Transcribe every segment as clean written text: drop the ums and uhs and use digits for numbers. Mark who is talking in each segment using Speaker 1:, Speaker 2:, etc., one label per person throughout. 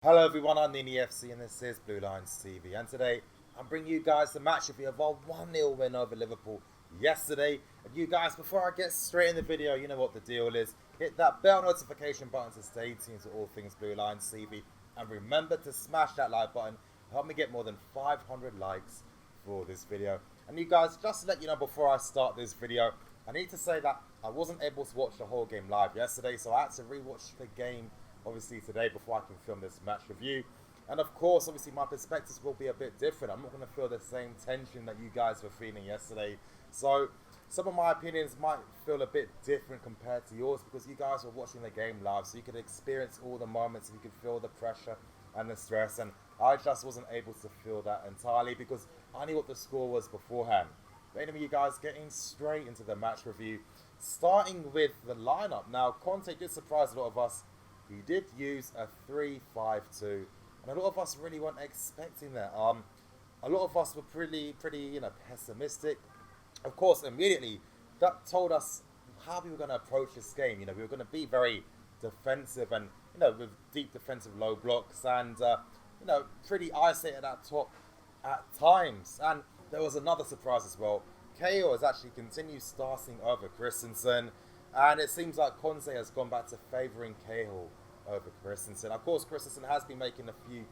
Speaker 1: Hello everyone, I'm Nini FC and this is Blue Lines TV, and today I'm bringing you guys the match review of our 1-0 win over Liverpool yesterday. And you guys, before I get straight in the video, you know what the deal is. Hit that bell notification button to stay tuned to all things Blue Lines TV, and remember to smash that like button. Help me get more than 500 likes for this video. And you guys, just to let you know before I start this video, I need to say that I wasn't able to watch the whole game live yesterday, so I had to rewatch the game obviously today before I can film this match review. And of course, obviously my perspectives will be a bit different. I'm not going to feel the same tension that you guys were feeling yesterday. So some of my opinions might feel a bit different compared to yours because you guys were watching the game live, so you could experience all the moments and you could feel the pressure and the stress. And I just wasn't able to feel that entirely because I knew what the score was beforehand. But anyway, you guys, getting straight into the match review, starting with the lineup. Now, Conte did surprise a lot of us. He did use a 3-5-2, and a lot of us really weren't expecting that. A lot of us were pretty, pessimistic. Of course, immediately that told us how we were going to approach this game. We were going to be very defensive and with deep defensive low blocks and pretty isolated at top at times. And there was another surprise as well. KO has actually continued starting over Christensen, and it seems like Conte has gone back to favouring Cahill over Christensen. Of course, Christensen has been making a few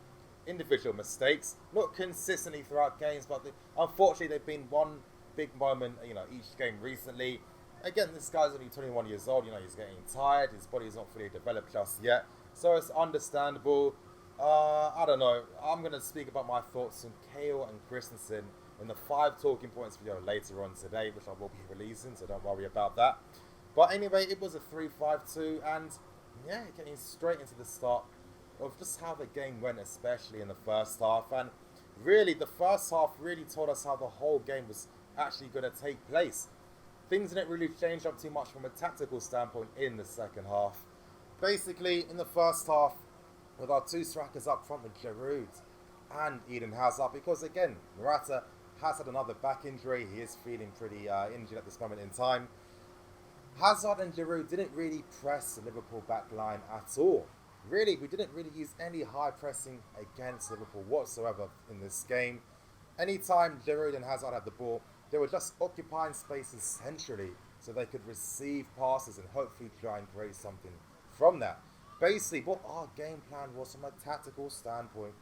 Speaker 1: individual mistakes, not consistently throughout games, but unfortunately they've been one big moment, each game recently. Again, this guy's only 21 years old. He's getting tired. His body's not fully developed just yet, so it's understandable. I don't know. I'm going to speak about my thoughts on Cahill and Christensen in the 5 talking points video later on today, which I will be releasing, so don't worry about that. But anyway, it was a 3-5-2, and yeah, getting straight into the start of just how the game went, especially in the first half. And really, the first half really told us how the whole game was actually going to take place. Things didn't really change up too much from a tactical standpoint in the second half. Basically, in the first half, with our 2 strikers up front with Giroud and Eden Hazard, because again, Morata has had another back injury. He is feeling pretty injured at this moment in time. Hazard and Giroud didn't really press the Liverpool back line at all. Really, we didn't really use any high pressing against Liverpool whatsoever in this game. Anytime Giroud and Hazard had the ball, they were just occupying spaces centrally so they could receive passes and hopefully try and create something from that. Basically, what our game plan was from a tactical standpoint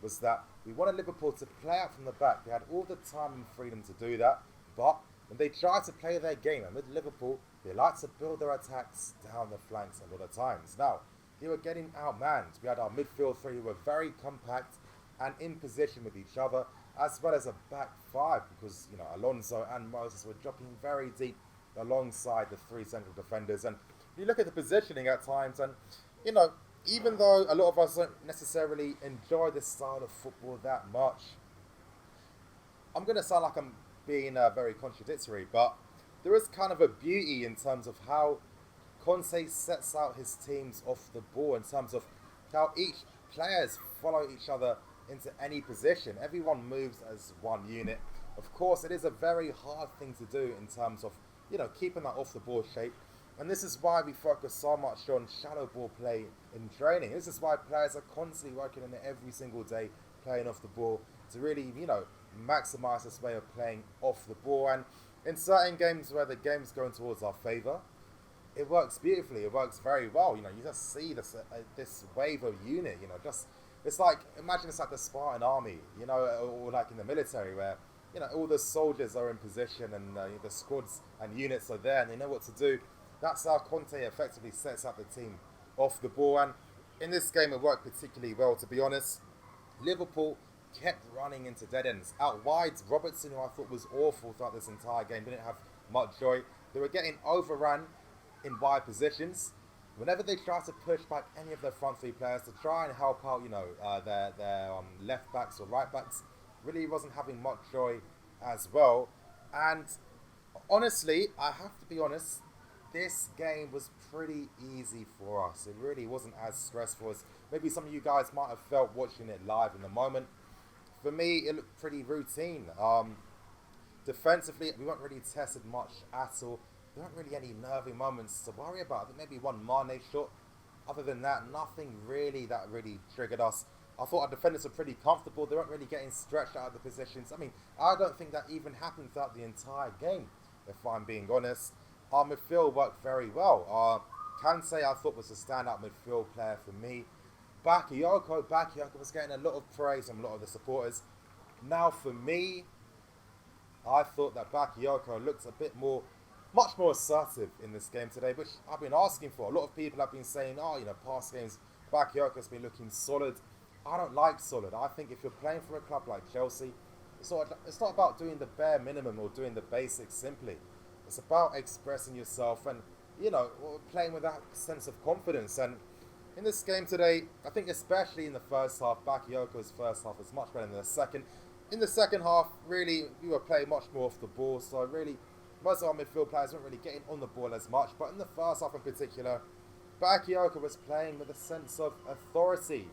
Speaker 1: was that we wanted Liverpool to play out from the back. They had all the time and freedom to do that, but when they tried to play their game, and with Liverpool, they like to build their attacks down the flanks a lot of times. Now, they were getting outmanned. We had our midfield 3 who were very compact and in position with each other, as well as a back 5, because Alonso and Moses were dropping very deep alongside the 3 central defenders. And you look at the positioning at times, and even though a lot of us don't necessarily enjoy this style of football that much, I'm going to sound like I'm being very contradictory, but there is kind of a beauty in terms of how Conte sets out his teams off the ball, in terms of how each players follow each other into any position. Everyone moves as one unit. Of course, it is a very hard thing to do in terms of keeping that off the ball shape. And this is why we focus so much on shallow ball play in training. This is why players are constantly working on it every single day, playing off the ball to really, maximise this way of playing off the ball. And in certain games where the game's going towards our favour, it works beautifully. It works very well. You just see this wave of unit. It's like, imagine it's like the Spartan army, or like in the military where all the soldiers are in position and the squads and units are there and they know what to do. That's how Conte effectively sets up the team off the ball, and in this game it worked particularly well, to be honest. Liverpool kept running into dead ends. Out wide, Robertson, who I thought was awful throughout this entire game, didn't have much joy. They were getting overrun in wide positions. Whenever they tried to push back any of their front 3 players to try and help out, their left backs or right backs, really wasn't having much joy as well. And honestly, I have to be honest, this game was pretty easy for us. It really wasn't as stressful as maybe some of you guys might have felt watching it live in the moment. For me, it looked pretty routine. Defensively, we weren't really tested much at all. There weren't really any nervy moments to worry about. I think maybe one Mane shot Other than that, nothing really that really triggered us. I thought our defenders were pretty comfortable. They weren't really getting stretched out of the positions. I mean, I don't think that even happened throughout the entire game, if I'm being honest. Our midfield worked very well. Kante, I thought, was a standout midfield player for me. Bakayoko was getting a lot of praise from a lot of the supporters. Now, for me, I thought that Bakayoko looked a bit more, much more assertive in this game today, which I've been asking for. A lot of people have been saying, oh, you know, past games, Bakayoko's been looking solid. I don't like solid. I think if you're playing for a club like Chelsea, it's not about doing the bare minimum or doing the basics simply. It's about expressing yourself and, you know, playing with that sense of confidence. And in this game today, I think especially in the first half, Bakayoko's first half was much better than the second. In the second half, really, we were playing much more off the ball. So really, most of our midfield players weren't really getting on the ball as much. But in the first half in particular, Bakayoko was playing with a sense of authority.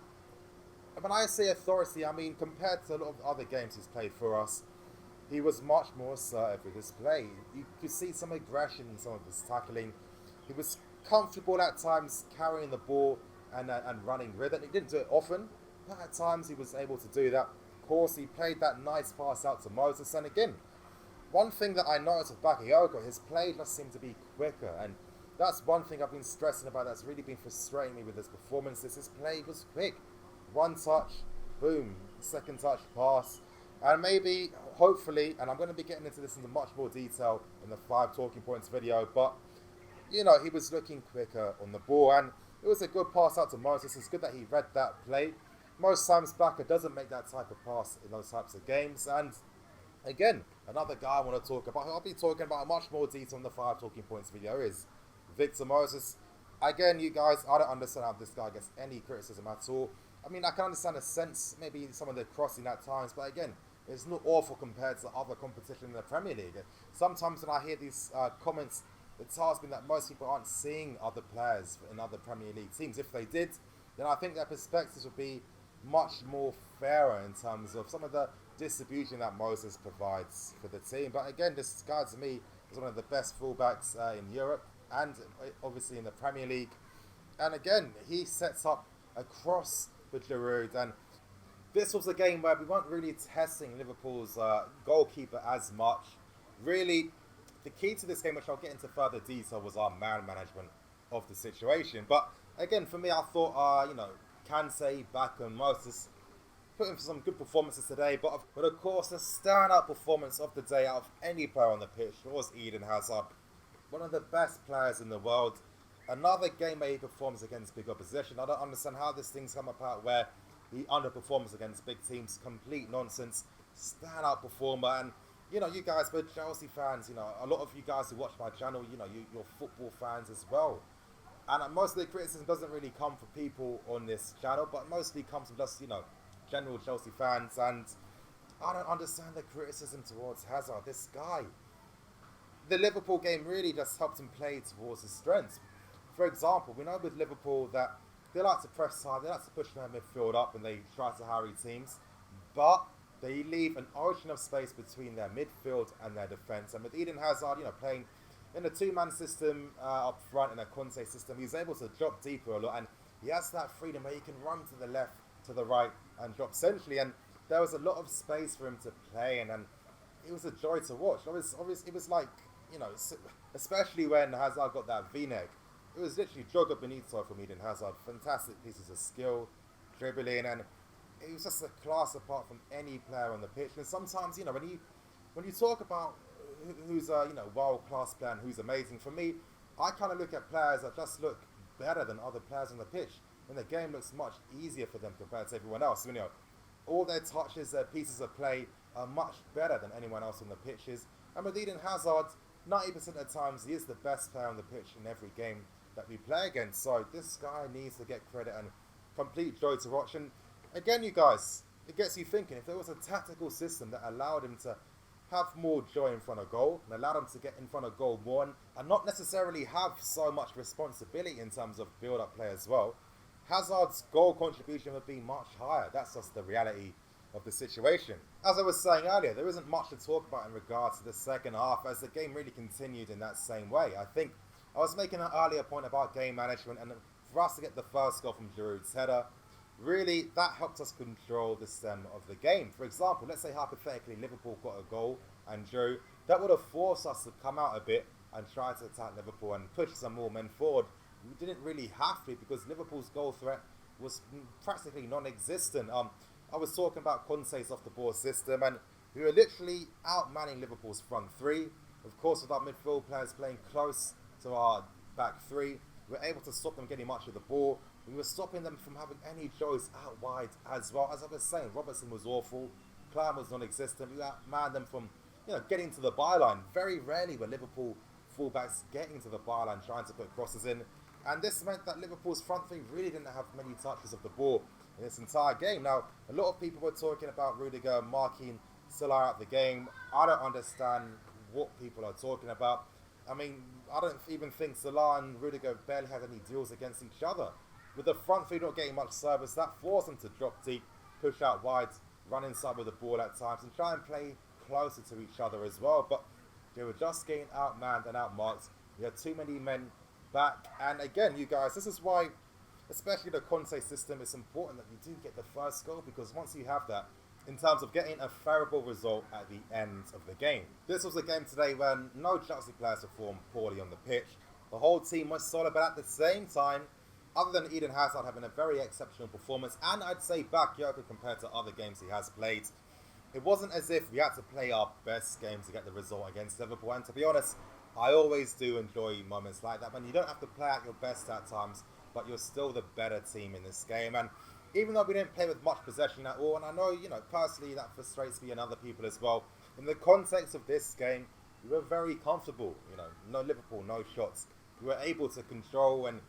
Speaker 1: And when I say authority, I mean compared to a lot of other games he's played for us, he was much more assertive with his play. You could see some aggression in some of his tackling. He was comfortable at times carrying the ball and running with it. He didn't do it often, but at times he was able to do that. Of course, he played that nice pass out to Moses. And again, one thing that I noticed with Bakayoko, his play just seemed to be quicker. And that's one thing I've been stressing about that's really been frustrating me with his performances. His play was quick. One touch, boom, second touch, pass. And maybe, hopefully, and I'm going to be getting into this in much more detail in the 5 talking points video, but, you know, he was looking quicker on the ball. And it was a good pass out to Moses. It's good that he read that play. Most times, Baka doesn't make that type of pass in those types of games. And again, another guy I want to talk about, who I'll be talking about in much more detail in the 5 talking points video, is Victor Moses. Again, you guys, I don't understand how this guy gets any criticism at all. I mean, I can understand a sense, maybe some of the crossing at times, but again, it's not awful compared to other competition in the Premier League. Sometimes when I hear these comments, it tells me that most people aren't seeing other players in other Premier League teams. If they did, then I think their perspectives would be much more fairer in terms of some of the distribution that Moses provides for the team. But again, this guy to me is one of the best fullbacks in Europe and obviously in the Premier League. And again, he sets up across the giroud, and this was a game where we weren't really testing Liverpool's goalkeeper as much. Really, the key to this game, which I'll get into further detail, was our man management of the situation. But again, for me, I thought, you know, Kante, Baka and Moses put in some good performances today. But of course, the standout performance of the day out of any player on the pitch was Eden Hazard. One of the best players in the world. Another game where he performs against big opposition. I don't understand how this thing's come about where he underperforms against big teams. Complete nonsense. Standout performer. And, you know, you guys, we're Chelsea fans. You know, a lot of you guys who watch my channel, you know, you're football fans as well. And most of the criticism doesn't really come from people on this channel, but mostly comes from just, you know, general Chelsea fans. And I don't understand the criticism towards Hazard. This guy. The Liverpool game really just helped him play towards his strengths. For example, we know with Liverpool that they like to press hard, they like to push their midfield up and they try to harry teams, but they leave an ocean of space between their midfield and their defence. And with Eden Hazard, you know, playing in a 2-man system up front in a Conte system, he's able to drop deeper a lot, and he has that freedom where he can run to the left, to the right, and drop centrally. And there was a lot of space for him to play, and it was a joy to watch. It was like, you know, especially when Hazard got that V-neck. It was literally Joga Benito from Eden Hazard. Fantastic pieces of skill, dribbling, and it was just a class apart from any player on the pitch. And sometimes, you know, when you talk about who's a, you know, world-class player and who's amazing, for me, I kind of look at players that just look better than other players on the pitch. And the game looks much easier for them compared to everyone else. You know, all their touches, their pieces of play are much better than anyone else on the pitches. And with Eden Hazard, 90% of the times, he is the best player on the pitch in every game that we play against. So this guy needs to get credit and complete joy to watch. And again, you guys, it gets you thinking, if there was a tactical system that allowed him to have more joy in front of goal and allowed him to get in front of goal more and not necessarily have so much responsibility in terms of build-up play as well, Hazard's goal contribution would be much higher. That's just the reality of the situation. As I was saying earlier, there isn't much to talk about in regards to the second half, as the game really continued in that same way. I think I was making an earlier point about game management, and for us to get the first goal from Giroud's header, really that helped us control the stem of the game. For example, let's say hypothetically Liverpool got a goal and drew, that would have forced us to come out a bit and try to attack Liverpool and push some more men forward. We didn't really have to because Liverpool's goal threat was practically non-existent. I was talking about Conte's off-the-ball system, and we were literally outmanning Liverpool's front three. Of course, with our midfield players playing close to our back three, we were able to stop them getting much of the ball. We were stopping them from having any choice out wide as well. As I was saying, Robertson was awful. Klein was non-existent. We outmanned them from, getting to the byline. Very rarely were Liverpool fullbacks getting to the byline trying to put crosses in. And this meant that Liverpool's front three really didn't have many touches of the ball in this entire game. Now, a lot of people were talking about Rudiger marking Salah out the game. I don't understand what people are talking about. I mean, I don't even think Salah and Rudiger barely had any deals against each other. With the front three not getting much service, that forced them to drop deep, push out wide, run inside with the ball at times, and try and play closer to each other as well. But they were just getting outmanned and outmarked. We had too many men back. And again, you guys, this is why, especially the Conte system, it's important that you do get the first goal, because once you have that, in terms of getting a favourable result at the end of the game. This was a game today when no Chelsea players performed poorly on the pitch. The whole team was solid, but at the same time, other than Eden Hazard having a very exceptional performance, and I'd say Bakayoko compared to other games he has played, it wasn't as if we had to play our best game to get the result against Liverpool. And to be honest, I always do enjoy moments like that, when you don't have to play at your best at times, but you're still the better team in this game. And even though we didn't play with much possession at all, and I know, personally that frustrates me and other people as well, in the context of this game, we were very comfortable. No Liverpool, no shots. We were able to control and,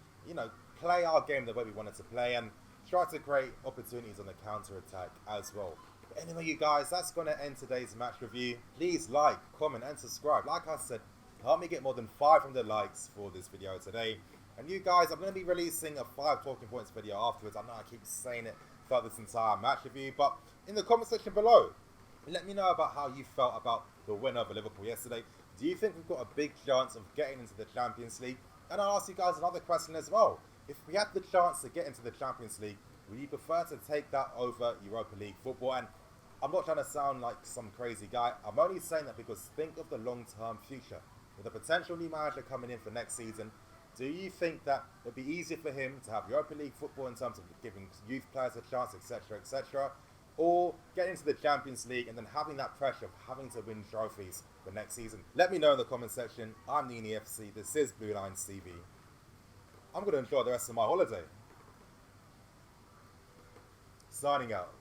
Speaker 1: play our game the way we wanted to play and try to create opportunities on the counter-attack as well. But anyway, you guys, that's going to end today's match review. Please like, comment and subscribe. Like I said, help me get more than 500 likes for this video today. And you guys, I'm going to be releasing a 5 talking points video afterwards. I know I keep saying it throughout this entire match review, but in the comment section below, let me know about how you felt about the win over Liverpool yesterday. Do you think we've got a big chance of getting into the Champions League? And I'll ask you guys another question as well. If we had the chance to get into the Champions League, would you prefer to take that over Europa League football? And I'm not trying to sound like some crazy guy. I'm only saying that because think of the long-term future. With a potential new manager coming in for next season, do you think that it'd be easier for him to have Europa League football in terms of giving youth players a chance, etc., etc., or getting into the Champions League and then having that pressure of having to win trophies for next season? Let me know in the comment section. I'm Nini FC. This is Blue Lines TV. I'm going to enjoy the rest of my holiday. Signing out.